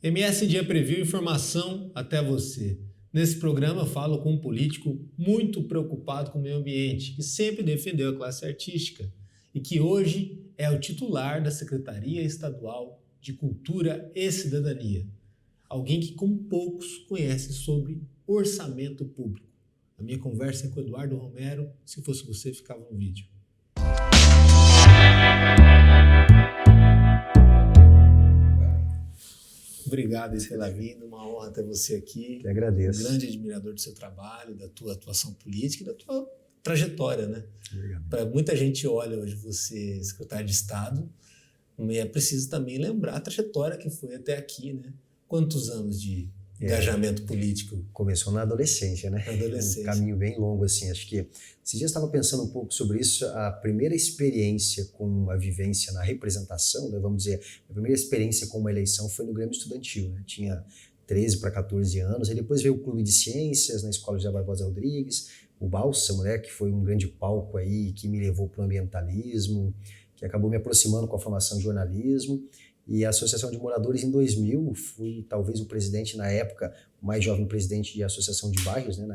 MS Dia Preview, informação até você. Nesse programa eu falo com um político muito preocupado com o meio ambiente, que sempre defendeu a classe artística e que hoje é o titular da Secretaria Estadual de Cultura e Cidadania. Alguém que, como poucos, conhece sobre orçamento público. A minha conversa é com o Eduardo Romero. Se fosse você, ficava no vídeo. Obrigado pela vinda, uma honra ter você aqui. Eu agradeço. Um grande admirador do seu trabalho, da tua atuação política e da tua trajetória, né? Obrigado. Para muita gente olha hoje você secretário de Estado, e é preciso também lembrar a trajetória que foi até aqui, né? Quantos anos de engajamento político? Começou na adolescência, né? Na adolescência. Um caminho bem longo, assim. Acho que esses dias eu estava pensando um pouco sobre isso. A primeira experiência com a vivência na representação, né, vamos dizer, a primeira experiência com uma eleição foi no Grêmio Estudantil, né? Tinha 13 para 14 anos. Aí depois veio o Clube de Ciências na Escola José Barbosa Rodrigues, o Bálsamo, né, que foi um grande palco aí que me levou para o ambientalismo, que acabou me aproximando com a formação de jornalismo. E a Associação de Moradores em 2000, fui talvez o presidente na época, o mais jovem presidente de associação de bairros, né,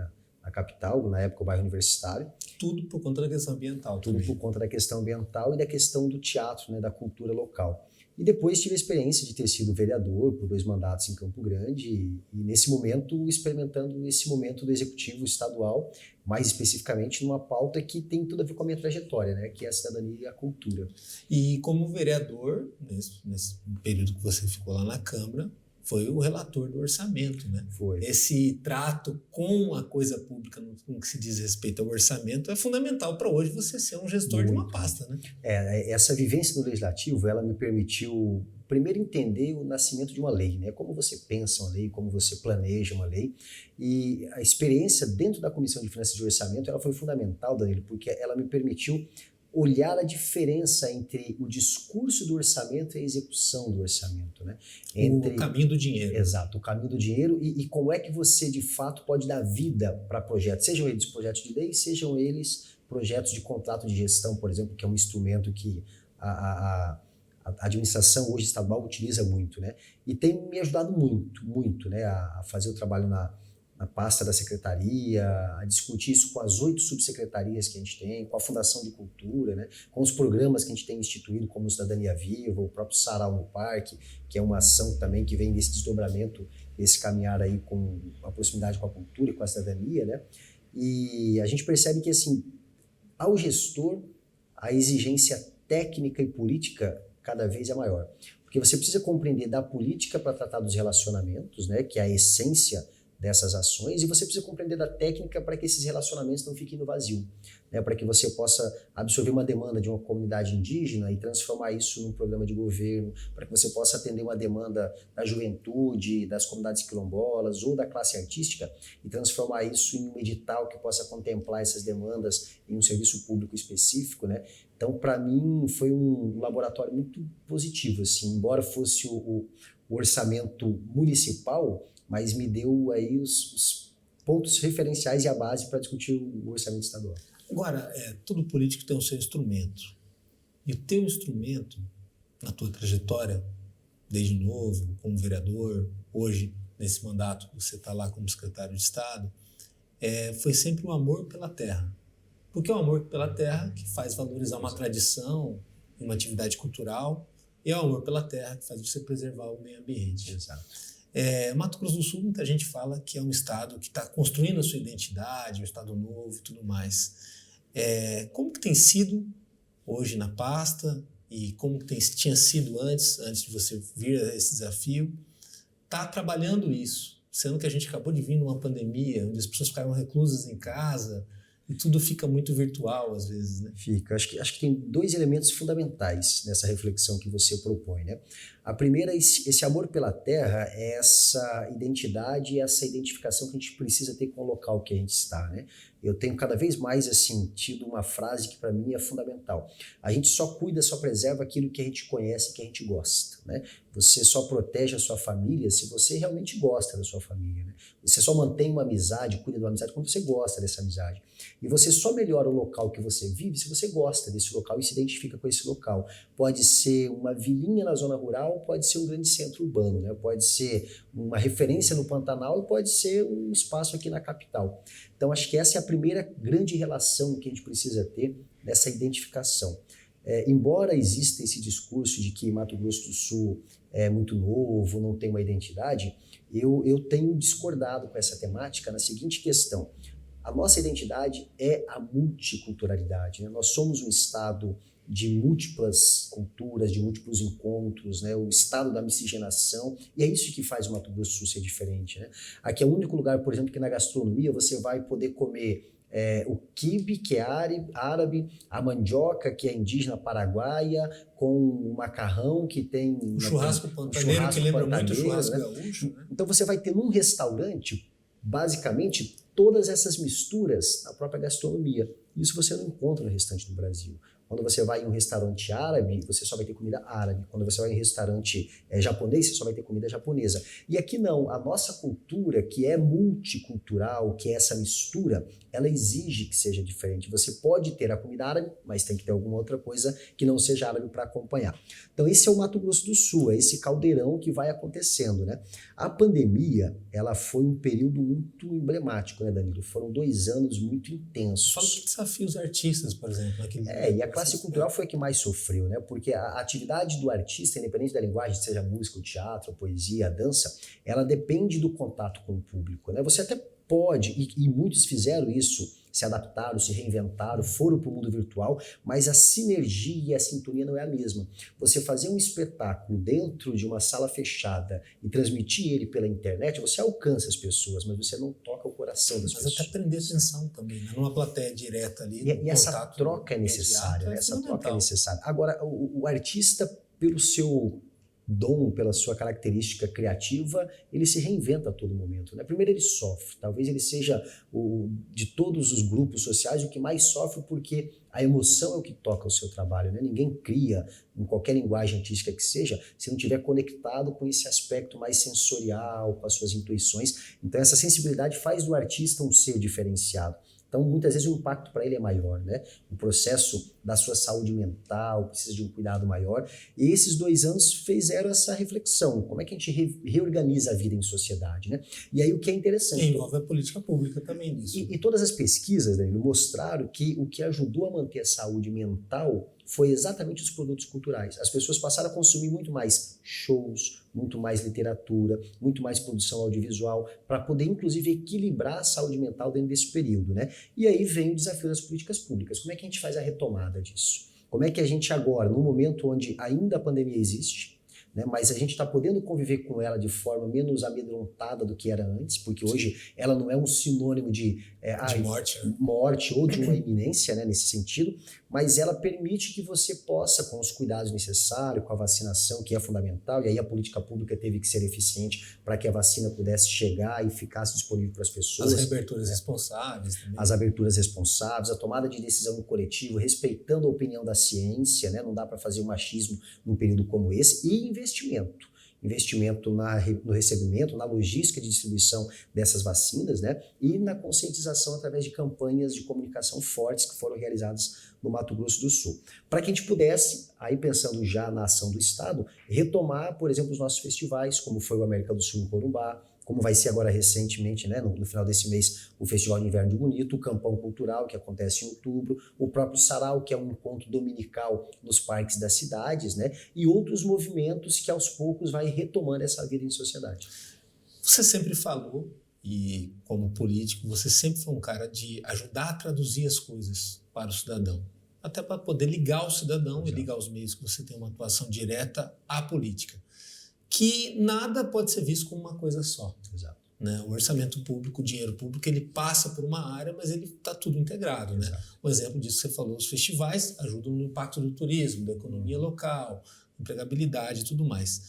na capital, na época o bairro universitário. Tudo por conta da questão ambiental. Tudo por conta da questão ambiental e da questão do teatro, né, da cultura local. E depois tive a experiência de ter sido vereador por 2 mandatos em Campo Grande e nesse momento, experimentando esse momento do executivo estadual, mais especificamente numa pauta que tem tudo a ver com a minha trajetória, né, que é a cidadania e a cultura. E como vereador, nesse período que você ficou lá na Câmara, foi o relator do orçamento, né? Foi. Esse trato com a coisa pública no que se diz respeito ao orçamento é fundamental para hoje você ser um gestor de uma pasta, né? Essa vivência no legislativo, ela me permitiu primeiro entender o nascimento de uma lei, né? Como você pensa uma lei, como você planeja uma lei. E a experiência dentro da Comissão de Finanças e Orçamento, ela foi fundamental, Danilo, porque ela me permitiu olhar a diferença entre o discurso do orçamento e a execução do orçamento, né? O caminho do dinheiro. Exato, o caminho do dinheiro e como é que você, de fato, pode dar vida para projetos, sejam eles projetos de lei, sejam eles projetos de contrato de gestão, por exemplo, que é um instrumento que a administração hoje estadual utiliza muito, né? E tem me ajudado muito, né? A fazer o trabalho na pasta da secretaria, a discutir isso com as 8 subsecretarias que a gente tem, com a Fundação de Cultura, né, com os programas que a gente tem instituído, como o Cidadania Viva, o próprio Sarau no Parque, que é uma ação também que vem desse desdobramento, desse caminhar aí com a proximidade com a cultura e com a cidadania, né? E a gente percebe que, assim, ao gestor, a exigência técnica e política cada vez é maior. Porque você precisa compreender da política para tratar dos relacionamentos, né, que é a essência dessas ações, e você precisa compreender da técnica para que esses relacionamentos não fiquem no vazio, né? Para que você possa absorver uma demanda de uma comunidade indígena e transformar isso num programa de governo, para que você possa atender uma demanda da juventude, das comunidades quilombolas ou da classe artística e transformar isso em um edital que possa contemplar essas demandas em um serviço público específico, né? Então, para mim, foi um laboratório muito positivo, assim, embora fosse o orçamento municipal, mas me deu aí os pontos referenciais e a base para discutir o orçamento estadual. Agora, todo político tem o seu instrumento. E o teu instrumento, na tua trajetória, desde novo, como vereador, hoje, nesse mandato que você está lá como secretário de Estado, foi sempre o amor pela terra. Porque é o amor pela terra que faz valorizar uma tradição, uma atividade cultural, e é o amor pela terra que faz você preservar o meio ambiente. Exato. Mato Grosso do Sul, muita gente fala que é um estado que está construindo a sua identidade, um estado novo e tudo mais. Como que tem sido hoje na pasta e como que tinha sido antes de você vir a esse desafio, tá trabalhando isso, sendo que a gente acabou de vir numa pandemia, onde as pessoas ficaram reclusas em casa e tudo fica muito virtual às vezes, né? Fica. Acho que tem 2 elementos fundamentais nessa reflexão que você propõe, né? A primeira, esse amor pela terra, é essa identidade, essa identificação que a gente precisa ter com o local que a gente está, né? Eu tenho cada vez mais, assim, tido uma frase que para mim é fundamental. A gente só cuida, só preserva aquilo que a gente conhece, que a gente gosta, né? Você só protege a sua família se você realmente gosta da sua família, né? Você só mantém uma amizade, cuida de uma amizade quando você gosta dessa amizade. E você só melhora o local que você vive se você gosta desse local e se identifica com esse local. Pode ser uma vilinha na zona rural capital, pode ser um grande centro urbano, né? Pode ser uma referência no Pantanal e pode ser um espaço aqui na capital. Então, acho que essa é a primeira grande relação que a gente precisa ter nessa identificação. Embora exista esse discurso de que Mato Grosso do Sul é muito novo, não tem uma identidade, eu tenho discordado com essa temática na seguinte questão. A nossa identidade é a multiculturalidade, né? Nós somos um estado de múltiplas culturas, de múltiplos encontros, né? O estado da miscigenação, e é isso que faz o Mato Grosso do Sul ser diferente, né? Aqui é o único lugar, por exemplo, que na gastronomia você vai poder comer o quibe, que é árabe, a mandioca, que é indígena paraguaia, com o macarrão, que tem... O churrasco pantaneiro, que lembra muito o churrasco gaúcho, né? Então você vai ter num restaurante, basicamente, todas essas misturas na própria gastronomia. Isso você não encontra no restante do Brasil. Quando você vai em um restaurante árabe, você só vai ter comida árabe. Quando você vai em um restaurante japonês, você só vai ter comida japonesa. E aqui não, a nossa cultura, que é multicultural, que é essa mistura, ela exige que seja diferente. Você pode ter a comida árabe, mas tem que ter alguma outra coisa que não seja árabe para acompanhar. Então esse é o Mato Grosso do Sul, é esse caldeirão que vai acontecendo, né? A pandemia, ela foi um período muito emblemático, né, Danilo? Foram 2 anos muito intensos. Fala que desafia os artistas, por exemplo. E a classe cultural foi a que mais sofreu, né? Porque a atividade do artista, independente da linguagem, seja a música, o teatro, a poesia, a dança, ela depende do contato com o público, né? Você até pode, e muitos fizeram isso, se adaptaram, se reinventaram, foram para o mundo virtual, mas a sinergia e a sintonia não é a mesma. Você fazer um espetáculo dentro de uma sala fechada e transmitir ele pela internet, você alcança as pessoas, mas você não toca o coração das pessoas. Mas até prender atenção também, né? Numa plateia direta ali. E essa troca é necessária, né? Essa troca é necessária. Agora, o artista, pelo seu dom, pela sua característica criativa, ele se reinventa a todo momento, né? Primeiro ele sofre, talvez ele seja, de todos os grupos sociais, o que mais sofre, porque a emoção é o que toca o seu trabalho, né? Ninguém cria, em qualquer linguagem artística que seja, se não estiver conectado com esse aspecto mais sensorial, com as suas intuições. Então essa sensibilidade faz do artista um ser diferenciado. Então, muitas vezes o impacto para ele é maior, né? O processo da sua saúde mental precisa de um cuidado maior. E esses 2 anos fizeram essa reflexão. Como é que a gente reorganiza a vida em sociedade, né? E aí o que é interessante... E envolve a política pública também nisso. E todas as pesquisas, Danilo, mostraram que o que ajudou a manter a saúde mental foi exatamente os produtos culturais. As pessoas passaram a consumir muito mais shows, muito mais literatura, muito mais produção audiovisual, para poder, inclusive, equilibrar a saúde mental dentro desse período, né? E aí vem o desafio das políticas públicas. Como é que a gente faz a retomada disso? Como é que a gente agora, num momento onde ainda a pandemia existe, né, mas a gente está podendo conviver com ela de forma menos amedrontada do que era antes, porque hoje ela não é um sinônimo de morte ou de uma iminência, né, nesse sentido, mas ela permite que você possa, com os cuidados necessários, com a vacinação, que é fundamental, e aí a política pública teve que ser eficiente para que a vacina pudesse chegar e ficasse disponível para as pessoas. As reaberturas responsáveis também. As aberturas responsáveis, a tomada de decisão em coletivo, respeitando a opinião da ciência, né? Não dá para fazer o machismo num período como esse, e investimento no recebimento, na logística de distribuição dessas vacinas, né? E na conscientização através de campanhas de comunicação fortes que foram realizadas no Mato Grosso do Sul. Para que a gente pudesse, aí pensando já na ação do Estado, retomar, por exemplo, os nossos festivais, como foi o América do Sul em Corumbá, como vai ser agora recentemente, né, no final desse mês, o Festival de Inverno de Bonito, o Campão Cultural, que acontece em outubro, o próprio Sarau, que é um encontro dominical nos parques das cidades, né, e outros movimentos que aos poucos vai retomando essa vida em sociedade. Você sempre falou, e como político, você sempre foi um cara de ajudar a traduzir as coisas para o cidadão, até para poder ligar o cidadão e ligar os meios que você tem uma atuação direta à política. Que nada pode ser visto como uma coisa só. Exato. Né? O orçamento público, o dinheiro público, ele passa por uma área, mas ele está tudo integrado. Né? Um exemplo disso que você falou, os festivais ajudam no impacto do turismo, da economia local, empregabilidade e tudo mais.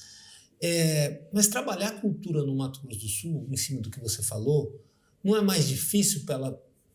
Mas trabalhar a cultura no Mato Grosso do Sul, em cima do que você falou, não é mais difícil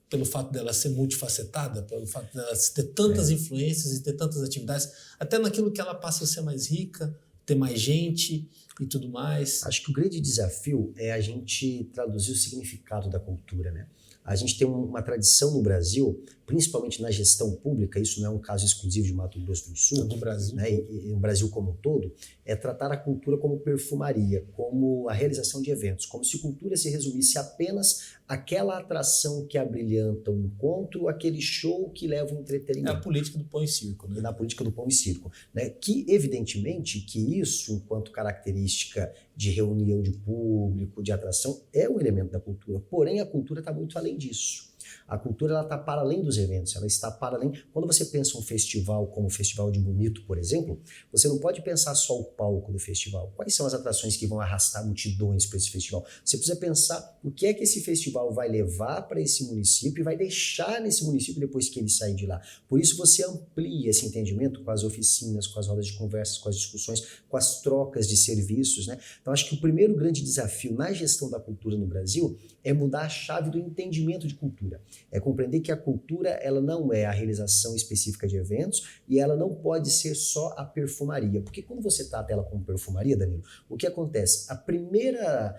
pelo fato dela ser multifacetada, pelo fato dela ter tantas influências e ter tantas atividades, até naquilo que ela passa a ser mais rica, ter mais gente, e tudo mais? Acho que o grande desafio é a gente traduzir o significado da cultura, né? A gente tem uma tradição no Brasil, principalmente na gestão pública, isso não é um caso exclusivo de Mato Grosso do Sul, Do Brasil. né, e o Brasil como um todo, é tratar a cultura como perfumaria, como a realização de eventos, como se cultura se resumisse apenas àquela atração que abrilhanta o encontro, aquele show que leva o É entretenimento. a política do pão e circo, né? E na política do pão e circo, né? Que evidentemente que isso, enquanto característica de reunião de público, de atração, é um elemento da cultura. Porém, a cultura está muito além disso. A cultura ela está para além dos eventos, ela está para além. Quando você pensa um festival como o Festival de Bonito, por exemplo, você não pode pensar só o palco do festival. Quais são as atrações que vão arrastar multidões para esse festival? Você precisa pensar o que é que esse festival vai levar para esse município e vai deixar nesse município depois que ele sair de lá. Por isso você amplia esse entendimento com as oficinas, com as rodas de conversas, com as discussões, com as trocas de serviços, né? Então acho que o primeiro grande desafio na gestão da cultura no Brasil é mudar a chave do entendimento de cultura. É compreender que a cultura ela não é a realização específica de eventos e ela não pode ser só a perfumaria. Porque quando você trata ela como perfumaria, Danilo, o que acontece? A primeira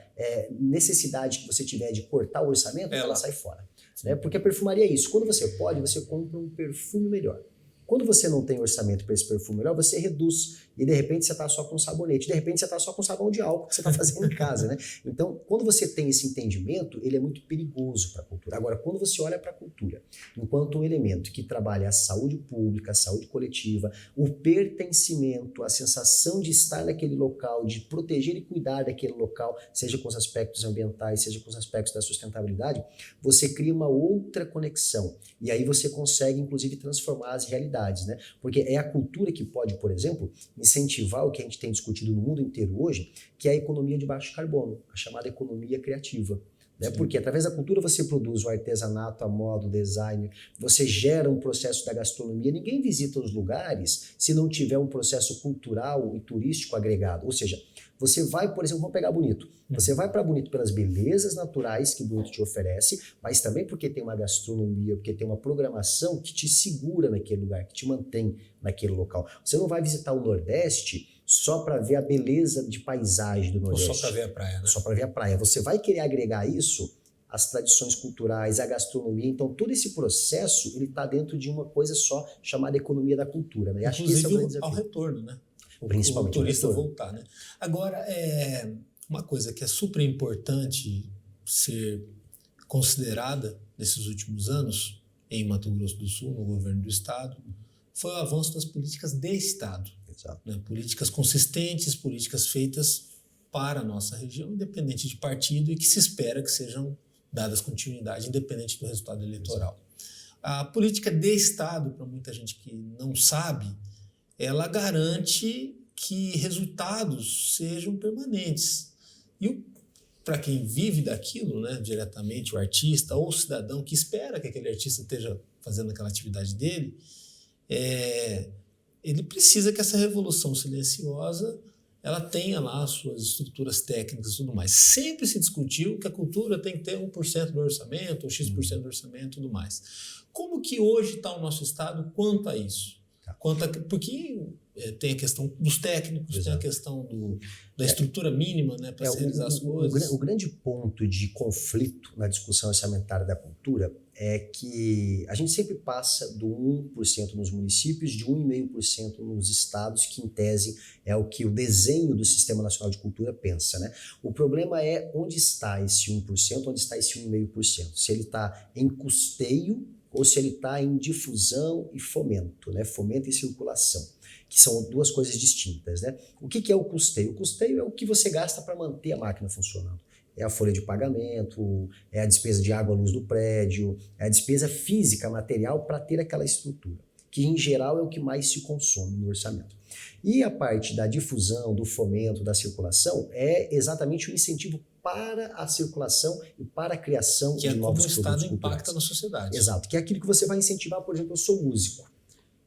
necessidade que você tiver de cortar o orçamento, ela sai fora. Né? Porque a perfumaria é isso. Quando você pode, você compra um perfume melhor. Quando você não tem orçamento para esse perfume melhor, você reduz. E de repente você está só com sabonete. De repente você está só com sabão de álcool que você está fazendo em casa, né? Então, quando você tem esse entendimento, ele é muito perigoso para a cultura. Agora, quando você olha para a cultura enquanto um elemento que trabalha a saúde pública, a saúde coletiva, o pertencimento, a sensação de estar naquele local, de proteger e cuidar daquele local, seja com os aspectos ambientais, seja com os aspectos da sustentabilidade, você cria uma outra conexão. E aí você consegue, inclusive, transformar as realidades. Né? Porque é a cultura que pode, por exemplo, incentivar o que a gente tem discutido no mundo inteiro hoje, que é a economia de baixo carbono, a chamada economia criativa. Né? Porque através da cultura você produz o artesanato, a moda, o design, você gera um processo da gastronomia. Ninguém visita os lugares se não tiver um processo cultural e turístico agregado. Ou seja, você vai, por exemplo, vamos pegar Bonito. Você vai para Bonito pelas belezas naturais que Bonito te oferece, mas também porque tem uma gastronomia, porque tem uma programação que te segura naquele lugar, que te mantém naquele local. Você não vai visitar o Nordeste só para ver a beleza de paisagem do Nordeste. Ou só para ver a praia, né? Só para ver a praia. Você vai querer agregar isso às tradições culturais, à gastronomia. Então, todo esse processo ele está dentro de uma coisa só chamada economia da cultura. Né? Inclusive, acho que esse é o grande desafio. ao retorno, né? Principalmente o turista voltar, né? Agora, uma coisa que é super importante ser considerada nesses últimos anos em Mato Grosso do Sul, no governo do estado, foi o avanço das políticas de estado. Exato. Né? Políticas consistentes, políticas feitas para a nossa região, independente de partido, e que se espera que sejam dadas continuidade, independente do resultado eleitoral. Exato. A política de estado, para muita gente que não sabe, ela garante que resultados sejam permanentes. E para quem vive daquilo, né, diretamente, o artista ou o cidadão que espera que aquele artista esteja fazendo aquela atividade dele, ele precisa que essa revolução silenciosa ela tenha lá suas estruturas técnicas e tudo mais. Sempre se discutiu que a cultura tem que ter 1% do orçamento, ou X% do orçamento e tudo mais. Como que hoje está o nosso estado quanto a isso? Porque tem a questão dos técnicos, Exato. Tem a questão da estrutura mínima, né, para se realizar as coisas. O grande ponto de conflito na discussão orçamentária da cultura é que a gente sempre passa do 1% nos municípios, de 1,5% nos estados, que em tese é o que o desenho do Sistema Nacional de Cultura pensa. Né? O problema é onde está esse 1%, onde está esse 1,5%. Se ele está em custeio ou se ele está em difusão e fomento, né? Fomento e circulação, que são duas coisas distintas. Né? O que é o custeio? O custeio é o que você gasta para manter a máquina funcionando. É a folha de pagamento, é a despesa de água, luz do prédio, é a despesa física, material para ter aquela estrutura, que em geral é o que mais se consome no orçamento. E a parte da difusão, do fomento, da circulação é exatamente o incentivo para a circulação e para a criação de novos produtos culturais. Que é como o Estado impacta na sociedade. Exato, que é aquilo que você vai incentivar, por exemplo, eu sou músico.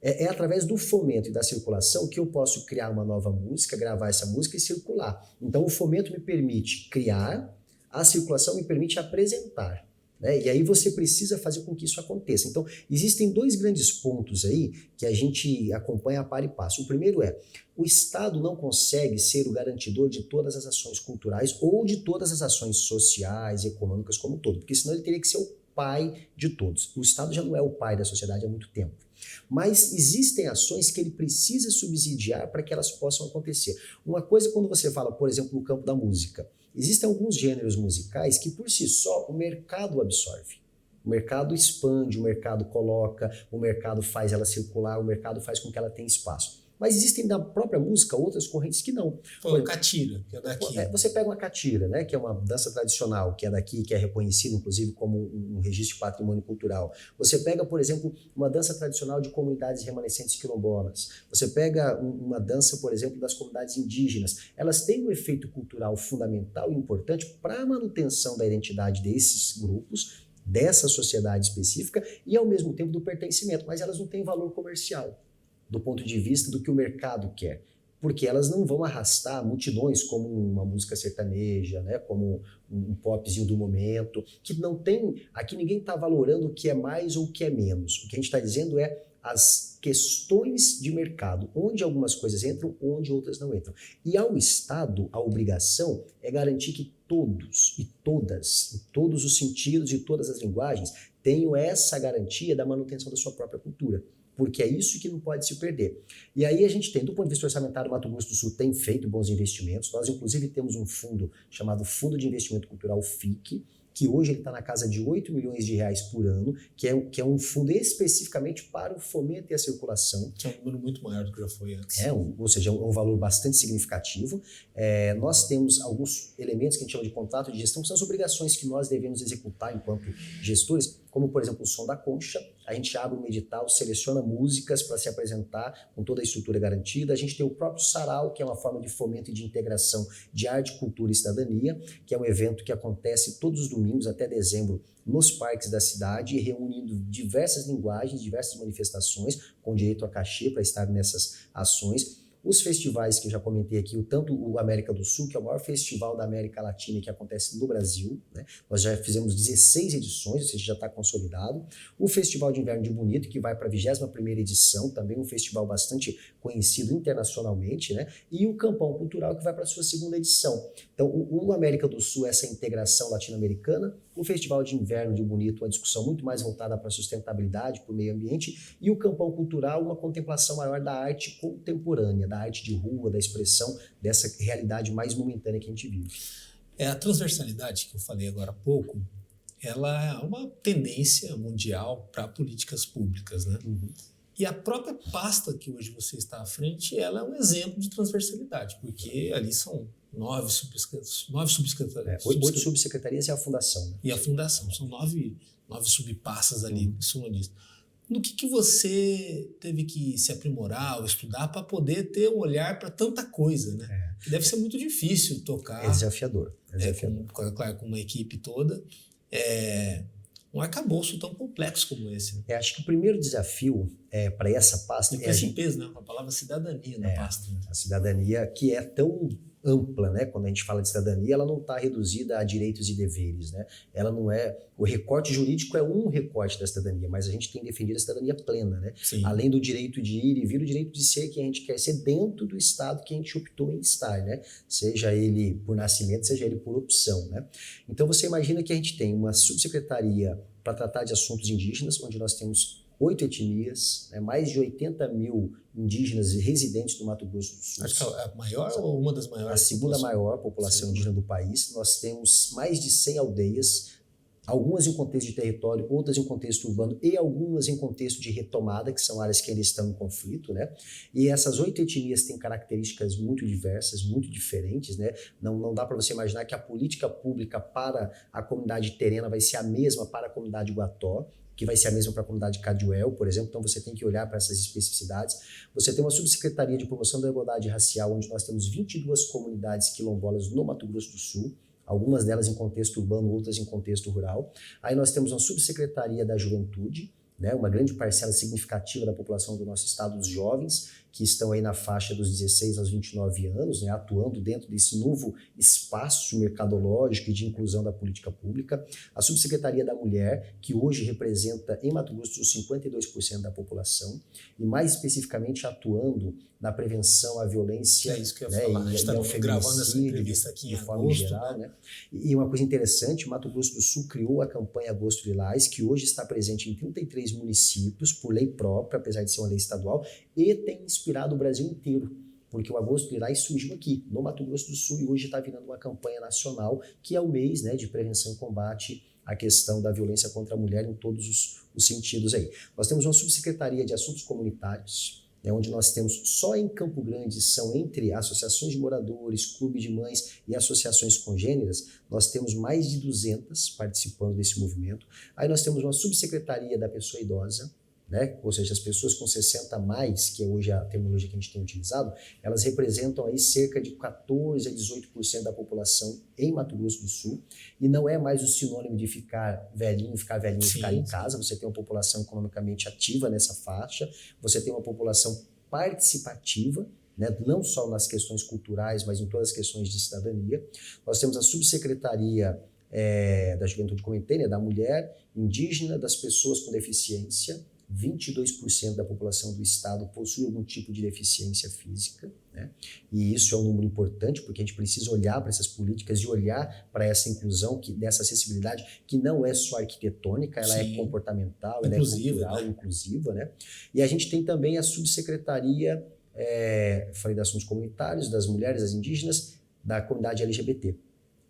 É através do fomento e da circulação que eu posso criar uma nova música, gravar essa música e circular. Então o fomento me permite criar, a circulação me permite apresentar. né? E aí você precisa fazer com que isso aconteça. Então, existem dois grandes pontos aí que a gente acompanha a par e passo. O primeiro é, o Estado não consegue ser o garantidor de todas as ações culturais ou de todas as ações sociais, econômicas como um todo, porque senão ele teria que ser o pai de todos. O Estado já não é o pai da sociedade há muito tempo. Mas existem ações que ele precisa subsidiar para que elas possam acontecer. Uma coisa quando você fala, por exemplo, no campo da música, existem alguns gêneros musicais que por si só o mercado absorve. O mercado expande, o mercado coloca, o mercado faz ela circular, o mercado faz com que ela tenha espaço. Mas existem na própria música outras correntes que não. Pô, catira, que é daqui. Você pega uma catira, né, que é uma dança tradicional, que é daqui, que é reconhecida, inclusive, como um registro de patrimônio cultural. Você pega, por exemplo, uma dança tradicional de comunidades remanescentes quilombolas. Você pega uma dança, por exemplo, das comunidades indígenas. Elas têm um efeito cultural fundamental e importante para a manutenção da identidade desses grupos, dessa sociedade específica, e ao mesmo tempo do pertencimento, mas elas não têm valor comercial, do ponto de vista do que o mercado quer, porque elas não vão arrastar multidões como uma música sertaneja, né, como um popzinho do momento, que não tem, aqui ninguém está valorando o que é mais ou o que é menos, o que a gente está dizendo é as questões de mercado, onde algumas coisas entram, onde outras não entram. E ao Estado, a obrigação é garantir que todos e todas, em todos os sentidos e todas as linguagens, tenham essa garantia da manutenção da sua própria cultura. Porque é isso que não pode se perder. E aí a gente tem, do ponto de vista orçamentário, o Mato Grosso do Sul tem feito bons investimentos. Nós, inclusive, temos um fundo chamado Fundo de Investimento Cultural, FIC, que hoje ele está na casa de 8 milhões de reais por ano, que é um fundo especificamente para o fomento e a circulação. Que é um número muito maior do que já foi antes. Ou seja, é um valor bastante significativo. Nós temos alguns elementos que a gente chama de contrato de gestão, que são as obrigações que nós devemos executar enquanto gestores, como, por exemplo, o Som da Concha. A gente abre um edital, seleciona músicas para se apresentar com toda a estrutura garantida. A gente tem o próprio Sarau, que é uma forma de fomento e de integração de arte, cultura e cidadania, que é um evento que acontece todos os domingos até dezembro nos parques da cidade, reunindo diversas linguagens, diversas manifestações, com direito a cachê para estar nessas ações. Os festivais que eu já comentei aqui, tanto o América do Sul, que é o maior festival da América Latina que acontece no Brasil, né? Nós já fizemos 16 edições, ou seja, já está consolidado. O Festival de Inverno de Bonito, que vai para a 21ª edição, também um festival bastante conhecido internacionalmente, né? E o Campão Cultural, que vai para a sua 2ª edição. Então, o América do Sul, essa integração latino-americana, o Festival de Inverno de Bonito, uma discussão muito mais voltada para a sustentabilidade, para o meio ambiente, e o Campão Cultural, uma contemplação maior da arte contemporânea, da arte de rua, da expressão dessa realidade mais momentânea que a gente vive. A transversalidade que eu falei agora há pouco, ela é uma tendência mundial para políticas públicas, né? Uhum. E a própria pasta que hoje você está à frente, ela é um exemplo de transversalidade, porque ali são 9 subsecretarias. 8 subsecretarias e a fundação. Né? E a fundação, são 9 subpastas ali em cima disso. No que você teve que se aprimorar ou estudar para poder ter um olhar para tanta coisa, né? Que deve ser muito difícil tocar. É desafiador. Com uma equipe toda. Um arcabouço tão complexo como esse. Né? Acho que o primeiro desafio para essa pasta... Tem esse peso, né? A palavra cidadania na pasta. Né? A cidadania que é tão ampla, né? Quando a gente fala de cidadania, ela não está reduzida a direitos e deveres, né? Ela não é... O recorte jurídico é um recorte da cidadania, mas a gente tem defendido a cidadania plena, né? Sim. Além do direito de ir e vir, o direito de ser quem a gente quer ser dentro do estado que a gente optou em estar, né? Seja ele por nascimento, seja ele por opção, né? Então você imagina que a gente tem uma subsecretaria para tratar de assuntos indígenas, onde nós temos 8 etnias, né, mais de 80 mil indígenas residentes do Mato Grosso do Sul. Acho que é a maior ou uma das maiores? A segunda maior população indígena do país. Nós temos mais de 100 aldeias, algumas em contexto de território, outras em contexto urbano e algumas em contexto de retomada, que são áreas que ainda estão em conflito, né? E essas 8 etnias têm características muito diversas, muito diferentes, né? Não dá para você imaginar que a política pública para a comunidade terena vai ser a mesma para a comunidade Guató, que vai ser a mesma para a comunidade Caduel, por exemplo, então você tem que olhar para essas especificidades. Você tem uma subsecretaria de promoção da igualdade racial, onde nós temos 22 comunidades quilombolas no Mato Grosso do Sul, algumas delas em contexto urbano, outras em contexto rural. Aí nós temos uma subsecretaria da juventude, né, uma grande parcela significativa da população do nosso estado, os jovens, que estão aí na faixa dos 16 aos 29 anos, né, atuando dentro desse novo espaço mercadológico e de inclusão da política pública. A Subsecretaria da Mulher, que hoje representa em Mato Grosso 52% da população, e mais especificamente atuando na prevenção à violência, é isso que eu ia falar, a gente está gravando essa entrevista aqui de forma geral, né? E uma coisa interessante, Mato Grosso do Sul criou a campanha Agosto Lilás, que hoje está presente em 33 municípios por lei própria, apesar de ser uma lei estadual, e tem inspirado o Brasil inteiro, porque o Agosto Lilás surgiu aqui, no Mato Grosso do Sul, e hoje está virando uma campanha nacional, que é o mês, né, de prevenção e combate à questão da violência contra a mulher em todos os sentidos aí. Nós temos uma subsecretaria de assuntos comunitários, onde nós temos, só em Campo Grande, são entre associações de moradores, clube de mães e associações congêneras, nós temos mais de 200 participando desse movimento. Aí nós temos uma subsecretaria da pessoa idosa, né? Ou seja, as pessoas com 60 a mais, que é hoje a terminologia que a gente tem utilizado, elas representam aí cerca de 14 a 18% da população em Mato Grosso do Sul, e não é mais o sinônimo de ficar velhinho, ficar em casa. Você tem uma população economicamente ativa nessa faixa, você tem uma população participativa, né? Não só nas questões culturais, mas em todas as questões de cidadania. Nós temos a subsecretaria da Juventude, comentei, né? Da mulher, indígena, das pessoas com deficiência. 22% da população do estado possui algum tipo de deficiência física, né? E isso é um número importante, porque a gente precisa olhar para essas políticas e olhar para essa inclusão, dessa acessibilidade, que não é só arquitetônica, ela é comportamental, ela é cultural, né? Inclusiva, né? E a gente tem também a subsecretaria, falei de assuntos comunitários, das mulheres, das indígenas, da comunidade LGBT,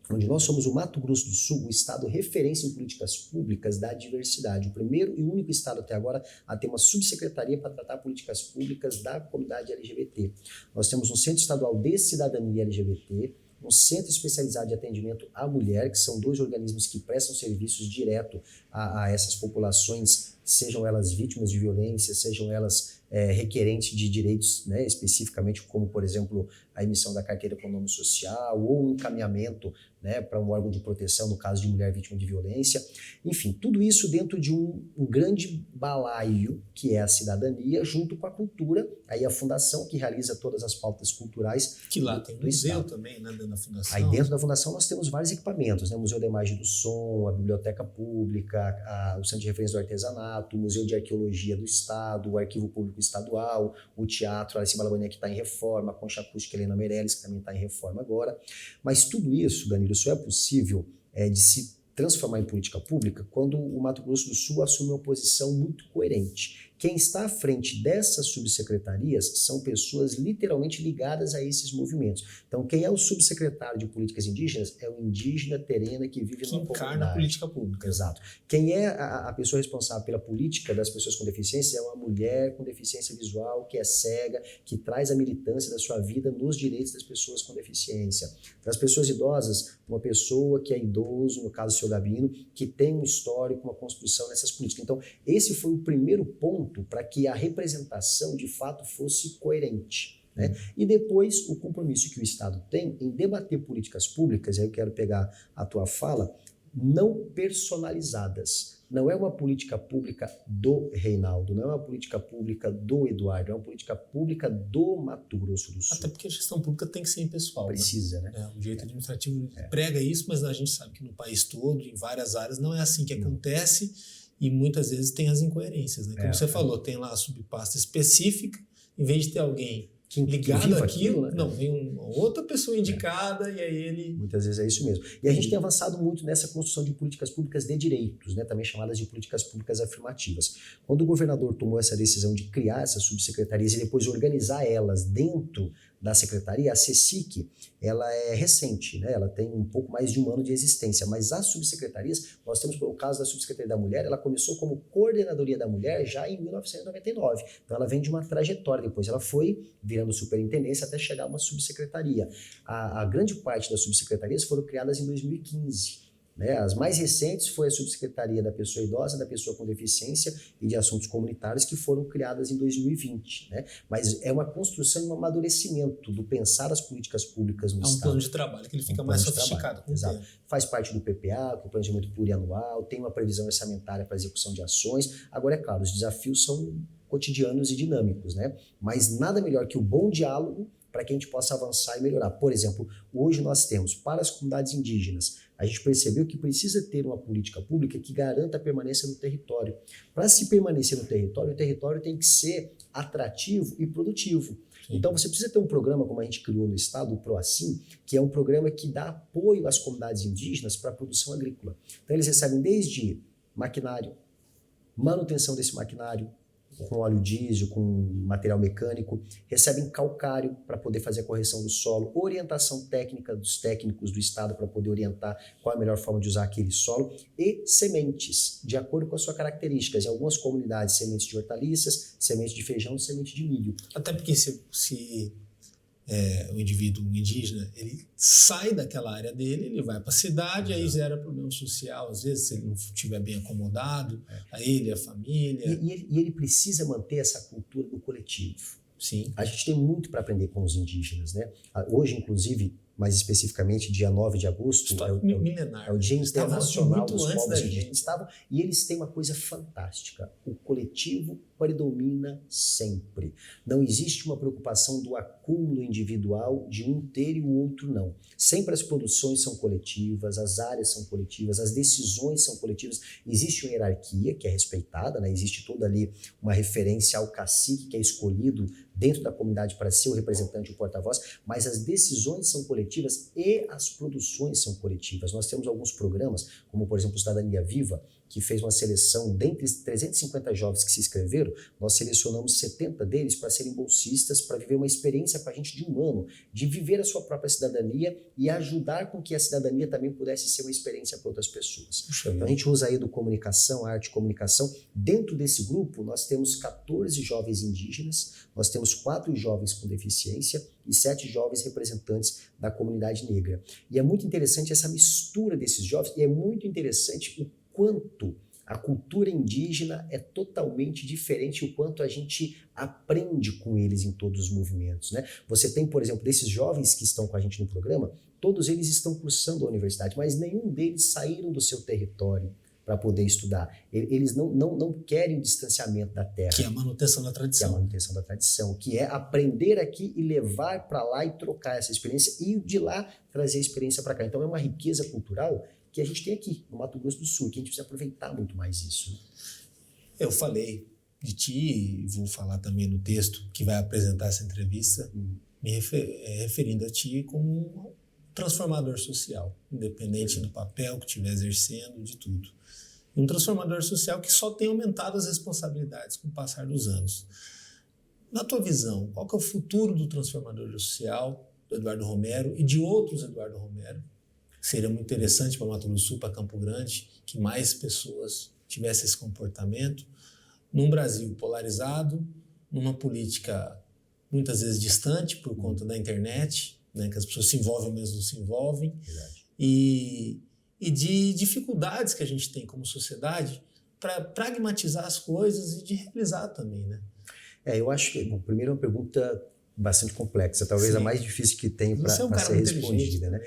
onde nós somos o Mato Grosso do Sul, o estado referência em políticas públicas da diversidade, o primeiro e único estado até agora a ter uma subsecretaria para tratar políticas públicas da comunidade LGBT. Nós temos um Centro Estadual de Cidadania LGBT, um Centro Especializado de Atendimento à Mulher, que são 2 organismos que prestam serviços direto a essas populações, sejam elas vítimas de violência, sejam elas requerentes de direitos, né, especificamente como, por exemplo, a emissão da carteira com nome social ou um encaminhamento, né, para um órgão de proteção no caso de mulher vítima de violência. Enfim, tudo isso dentro de um grande balaio que é a cidadania, junto com a cultura, aí a fundação que realiza todas as pautas culturais. Que lá tem museu também, né, dentro da fundação. Aí dentro da fundação nós temos vários equipamentos, né, o Museu da Imagem do Som, a Biblioteca Pública, o Centro de Referência do Artesanato, o Museu de Arqueologia do Estado, o Arquivo Público Estadual, o Teatro Alice Balabanian, que está em reforma, a Concha Acústica Helena Meirelles, que também está em reforma agora. Mas tudo isso, Danilo, só é possível de se transformar em política pública quando o Mato Grosso do Sul assume uma posição muito coerente. Quem está à frente dessas subsecretarias são pessoas literalmente ligadas a esses movimentos. Então, quem é o subsecretário de Políticas Indígenas é o indígena terena que vive numa comunidade. Que encarna a política pública. Exato. Quem é a pessoa responsável pela política das pessoas com deficiência é uma mulher com deficiência visual, que é cega, que traz a militância da sua vida nos direitos das pessoas com deficiência. Para as pessoas idosas, uma pessoa que é idoso, no caso do seu Gabino, que tem um histórico, uma construção nessas políticas. Então, esse foi o primeiro ponto para que a representação de fato fosse coerente, né? E depois o compromisso que o Estado tem em debater políticas públicas, aí eu quero pegar a tua fala, não personalizadas. Não é uma política pública do Reinaldo, não é uma política pública do Eduardo, é uma política pública do Mato Grosso do Sul. Até porque a gestão pública tem que ser impessoal. Precisa, né? O direito administrativo prega isso, mas a gente sabe que no país todo, em várias áreas, não é assim que acontece e muitas vezes tem as incoerências, né? Como você falou, tem lá a subpasta específica, em vez de ter alguém ligado àquilo, né? Não, vem uma outra pessoa indicada e aí ele... Muitas vezes é isso mesmo. E a gente tem avançado muito nessa construção de políticas públicas de direitos, né? Também chamadas de políticas públicas afirmativas. Quando o governador tomou essa decisão de criar essas subsecretarias e depois organizar elas dentro da secretaria, a CECIC, ela é recente, né? Ela tem um pouco mais de 1 ano de existência, mas as subsecretarias, nós temos o caso da Subsecretaria da Mulher, ela começou como Coordenadoria da Mulher já em 1999, então ela vem de uma trajetória, depois ela foi virando superintendência até chegar a uma subsecretaria. A grande parte das subsecretarias foram criadas em 2015, né? As mais recentes foi a Subsecretaria da Pessoa Idosa, da Pessoa com Deficiência e de Assuntos Comunitários, que foram criadas em 2020. Né? Mas é uma construção e um amadurecimento do pensar as políticas públicas no Estado. É um plano de trabalho que ele fica mais sofisticado. Exato. Faz parte do PPA, que é o Planejamento Plurianual, tem uma previsão orçamentária para execução de ações. Agora, é claro, os desafios são cotidianos e dinâmicos, né? Mas nada melhor que o bom diálogo para que a gente possa avançar e melhorar. Por exemplo, hoje nós temos, para as comunidades indígenas, a gente percebeu que precisa ter uma política pública que garanta a permanência no território. Para se permanecer no território, o território tem que ser atrativo e produtivo. Sim. Então você precisa ter um programa, como a gente criou no estado, o PROACIM, que é um programa que dá apoio às comunidades indígenas para a produção agrícola. Então eles recebem desde maquinário, manutenção desse maquinário, com óleo diesel, com material mecânico, recebem calcário para poder fazer a correção do solo, orientação técnica dos técnicos do estado para poder orientar qual é a melhor forma de usar aquele solo, e sementes, de acordo com as suas características. Em algumas comunidades, sementes de hortaliças, sementes de feijão, sementes de milho. Até porque se o indivíduo indígena, ele sai daquela área dele, ele vai para a cidade, aí gera problema social, às vezes, se ele não estiver bem acomodado, a ele, a família. E ele precisa manter essa cultura do coletivo. Sim. A gente tem muito para aprender com os indígenas, né? Hoje, inclusive, mais especificamente, dia 9 de agosto, é o Dia Internacional dos Povos Indígenas. E eles têm uma coisa fantástica: o coletivo predomina sempre. Não existe uma preocupação do acúmulo individual de um ter e o outro não. Sempre as produções são coletivas, as áreas são coletivas, as decisões são coletivas. Existe uma hierarquia que é respeitada, né? Existe toda ali uma referência ao cacique que é escolhido dentro da comunidade para ser o representante, o porta-voz, mas as decisões são coletivas e as produções são coletivas. Nós temos alguns programas, como por exemplo o Cidadania Viva, que fez uma seleção, dentre 350 jovens que se inscreveram, nós selecionamos 70 deles para serem bolsistas, para viver uma experiência com a gente de um ano, de viver a sua própria cidadania e ajudar com que a cidadania também pudesse ser uma experiência para outras pessoas. Então a gente usa aí do comunicação, arte e comunicação. Dentro desse grupo, nós temos 14 jovens indígenas, nós temos 4 jovens com deficiência e 7 jovens representantes da comunidade negra. E é muito interessante essa mistura desses jovens, e é muito interessante o quanto a cultura indígena é totalmente diferente, o quanto a gente aprende com eles em todos os movimentos, né? Você tem, por exemplo, desses jovens que estão com a gente no programa, todos eles estão cursando a universidade, mas nenhum deles saíram do seu território para poder estudar. Eles não querem o distanciamento da terra. Que é a manutenção da tradição. Que é a manutenção da tradição, que é aprender aqui e levar para lá e trocar essa experiência e de lá trazer a experiência para cá. Então é uma riqueza cultural que a gente tem aqui no Mato Grosso do Sul, que a gente precisa aproveitar muito mais isso. Eu falei de ti e vou falar também no texto que vai apresentar essa entrevista, me referindo a ti como um transformador social, independente do papel que estiver exercendo, de tudo. Um transformador social que só tem aumentado as responsabilidades com o passar dos anos. Na tua visão, qual que é o futuro do transformador social, do Eduardo Romero e de outros Eduardo Romero? Seria muito interessante para Mato Grosso do Sul, para Campo Grande, que mais pessoas tivessem esse comportamento, num Brasil polarizado, numa política muitas vezes distante por conta da internet, né, que as pessoas se envolvem, mesmo não se envolvem, e de dificuldades que a gente tem como sociedade para pragmatizar as coisas e de realizar também, né? Eu acho que, bom, primeiro é uma pergunta bastante complexa, talvez Sim. a mais difícil que tem para ser respondida, né?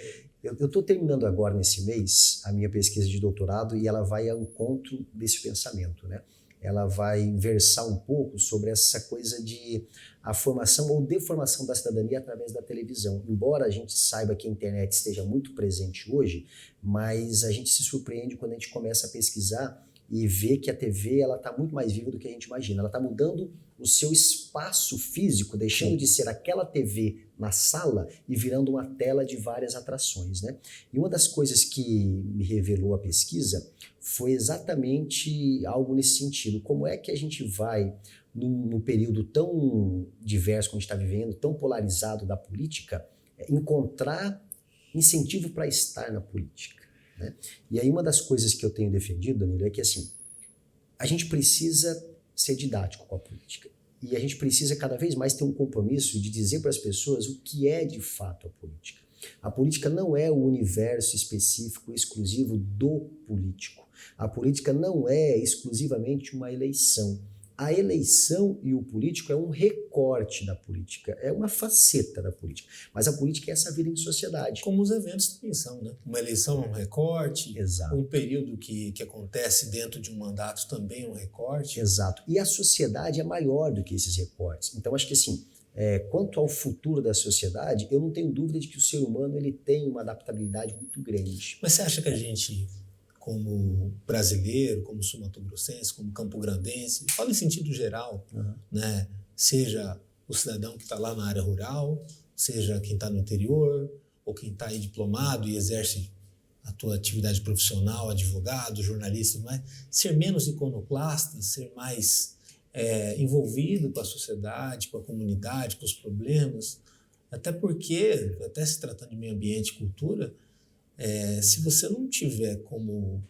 Eu estou terminando agora, nesse mês, a minha pesquisa de doutorado e ela vai ao encontro desse pensamento, né? Ela vai versar um pouco sobre essa coisa de a formação ou deformação da cidadania através da televisão. Embora a gente saiba que a internet esteja muito presente hoje, mas a gente se surpreende quando a gente começa a pesquisar e vê que a TV está muito mais viva do que a gente imagina. Ela está mudando o seu espaço físico, deixando de ser aquela TV na sala e virando uma tela de várias atrações, né? E uma das coisas que me revelou a pesquisa foi exatamente algo nesse sentido. Como é que a gente vai, num período tão diverso que a gente está vivendo, tão polarizado da política, encontrar incentivo para estar na política, né? E aí uma das coisas que eu tenho defendido, Danilo, é que assim, a gente precisa ser didático com a política. E a gente precisa cada vez mais ter um compromisso de dizer para as pessoas o que é de fato a política. A política não é o universo específico, exclusivo do político. A política não é exclusivamente uma eleição. A eleição e o político é um recorte da política, é uma faceta da política. Mas a política é essa vida em sociedade. Como os eventos também são, né? Uma eleição é um recorte, Exato. Um período que acontece dentro de um mandato também é um recorte. Exato. E a sociedade é maior do que esses recortes. Então, acho que assim, quanto ao futuro da sociedade, eu não tenho dúvida de que o ser humano ele tem uma adaptabilidade muito grande. Mas você acha que a gente, como brasileiro, como sul-mato-grossense, como campograndense, fala em sentido geral, né? Seja o cidadão que está lá na área rural, seja quem está no interior, ou quem está aí diplomado e exerce a tua atividade profissional, advogado, jornalista, mas ser menos iconoclasta, ser mais envolvido com a sociedade, com a comunidade, com os problemas, até porque, até se tratando de meio ambiente e cultura, se você não tiver como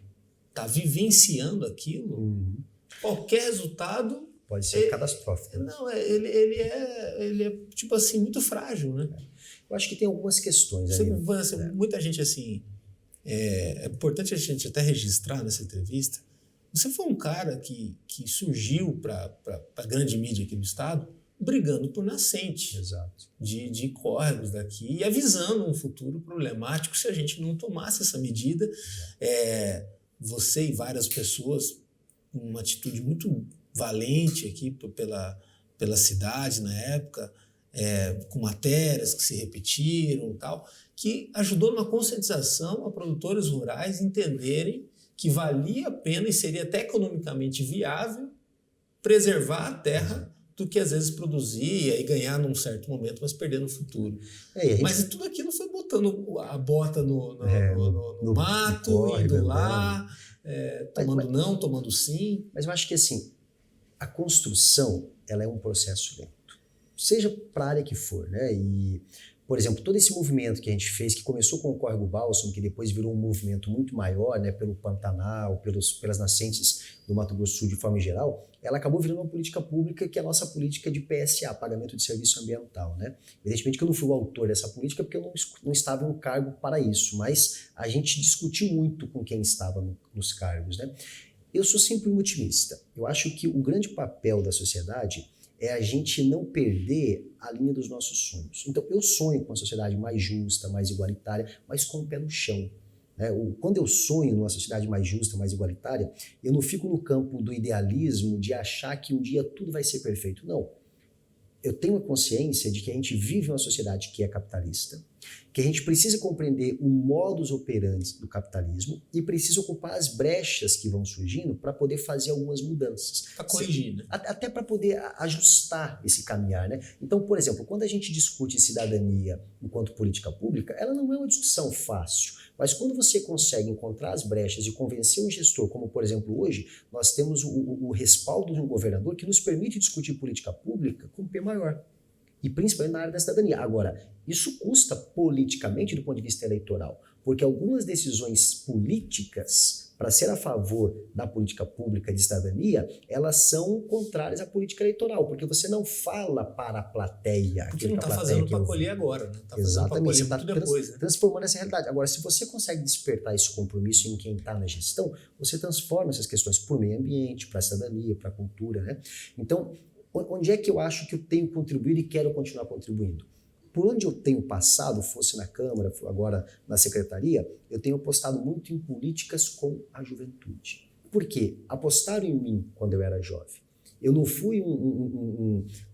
estar vivenciando aquilo, qualquer resultado pode ser catastrófico. Né? Não, ele é tipo assim, muito frágil, né? Eu acho que tem algumas questões. Muita gente assim, é importante a gente até registrar nessa entrevista. Você foi um cara que surgiu para a grande mídia aqui do estado brigando por nascente. Exato. De córregos daqui e avisando um futuro problemático se a gente não tomasse essa medida. Você e várias pessoas, uma atitude muito valente aqui pela cidade na época, com matérias que se repetiram e tal, que ajudou numa conscientização a produtores rurais entenderem que valia a pena e seria até economicamente viável preservar a terra do que às vezes produzir e ganhar num certo momento, mas perder no futuro. Mas tudo aquilo foi botando a bota no mato, indo lá, tomando sim. Mas eu acho que assim, a construção ela é um processo lento. Seja para a área que for, né? E, por exemplo, todo esse movimento que a gente fez, que começou com o Córrego Bálsamo, que depois virou um movimento muito maior, né, pelo Pantanal, pelas nascentes do Mato Grosso do Sul de forma geral, ela acabou virando uma política pública que é a nossa política de PSA, Pagamento de Serviço Ambiental, né? Evidentemente que eu não fui o autor dessa política porque eu não estava em um cargo para isso, mas a gente discutiu muito com quem estava nos cargos, né? Eu sou sempre um otimista. Eu acho que o grande papel da sociedade é a gente não perder a linha dos nossos sonhos. Então, eu sonho com uma sociedade mais justa, mais igualitária, mas com o pé no chão. Quando eu sonho numa sociedade mais justa, mais igualitária, eu não fico no campo do idealismo, de achar que um dia tudo vai ser perfeito. Não. Eu tenho a consciência de que a gente vive uma sociedade que é capitalista, que a gente precisa compreender o modus operandi do capitalismo e precisa ocupar as brechas que vão surgindo para poder fazer algumas mudanças. Para corrigir, né? Até para poder ajustar esse caminhar, né? Então, por exemplo, quando a gente discute cidadania enquanto política pública, ela não é uma discussão fácil, mas quando você consegue encontrar as brechas e convencer um gestor, como por exemplo hoje, nós temos o respaldo de um governador que nos permite discutir política pública com P maior. E principalmente na área da cidadania. Agora, isso custa politicamente do ponto de vista eleitoral, porque algumas decisões políticas, para ser a favor da política pública de cidadania, elas são contrárias à política eleitoral, porque você não fala para a plateia. Porque não está fazendo para colher agora, né? Tá exatamente, você está depois, né? transformando essa realidade. Agora, se você consegue despertar esse compromisso em quem está na gestão, você transforma essas questões para o meio ambiente, para a cidadania, para a cultura, né? Então, onde é que eu acho que eu tenho contribuído e quero continuar contribuindo? Por onde eu tenho passado, fosse na Câmara, agora na Secretaria, eu tenho apostado muito em políticas com a juventude. Por quê? Apostaram em mim quando eu era jovem. Eu não fui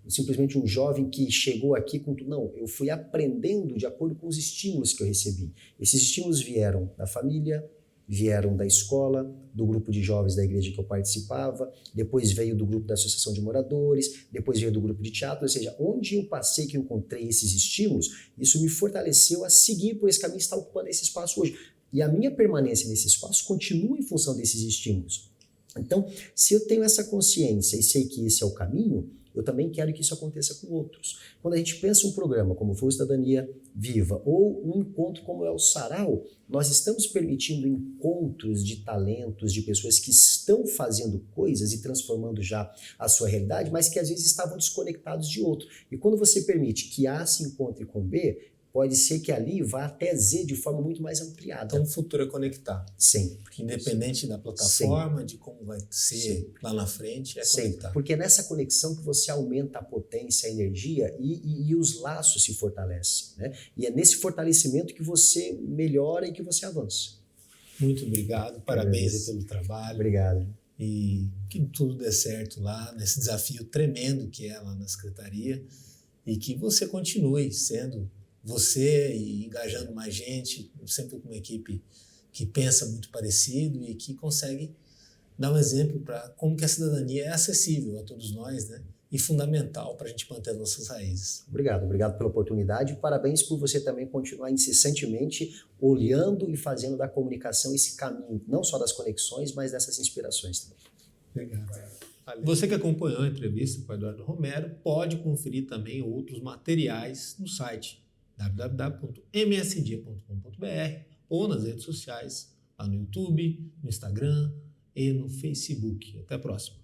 simplesmente um jovem que chegou aqui com tudo. Não, eu fui aprendendo de acordo com os estímulos que eu recebi. Esses estímulos vieram da família, vieram da escola, do grupo de jovens da igreja que eu participava, depois veio do grupo da associação de moradores, depois veio do grupo de teatro, ou seja, onde eu passei que eu encontrei esses estímulos, isso me fortaleceu a seguir por esse caminho e estar ocupando esse espaço hoje. E a minha permanência nesse espaço continua em função desses estímulos. Então, se eu tenho essa consciência e sei que esse é o caminho, eu também quero que isso aconteça com outros. Quando a gente pensa um programa como foi o Cidadania Viva ou um encontro como é o Sarau, nós estamos permitindo encontros de talentos, de pessoas que estão fazendo coisas e transformando já a sua realidade, mas que às vezes estavam desconectados de outro. E quando você permite que A se encontre com B, pode ser que ali vá até Z de forma muito mais ampliada. Então o futuro é conectar. Sempre. Independente da plataforma, de como vai ser lá na frente, é conectar. Porque é nessa conexão que você aumenta a potência, a energia e os laços se fortalecem, né? E é nesse fortalecimento que você melhora e que você avança. Muito obrigado, parabéns pelo trabalho. Obrigado. E que tudo dê certo lá, nesse desafio tremendo que é lá na Secretaria, e que você continue sendo você e engajando mais gente, sempre com uma equipe que pensa muito parecido e que consegue dar um exemplo para como que a cidadania é acessível a todos nós, né? E fundamental para a gente manter as nossas raízes. Obrigado pela oportunidade e parabéns por você também continuar incessantemente olhando e fazendo da comunicação esse caminho, não só das conexões, mas dessas inspirações também. Obrigado. Você que acompanhou a entrevista com o Eduardo Romero pode conferir também outros materiais no site www.msd.com.br ou nas redes sociais, lá no YouTube, no Instagram e no Facebook. Até a próxima.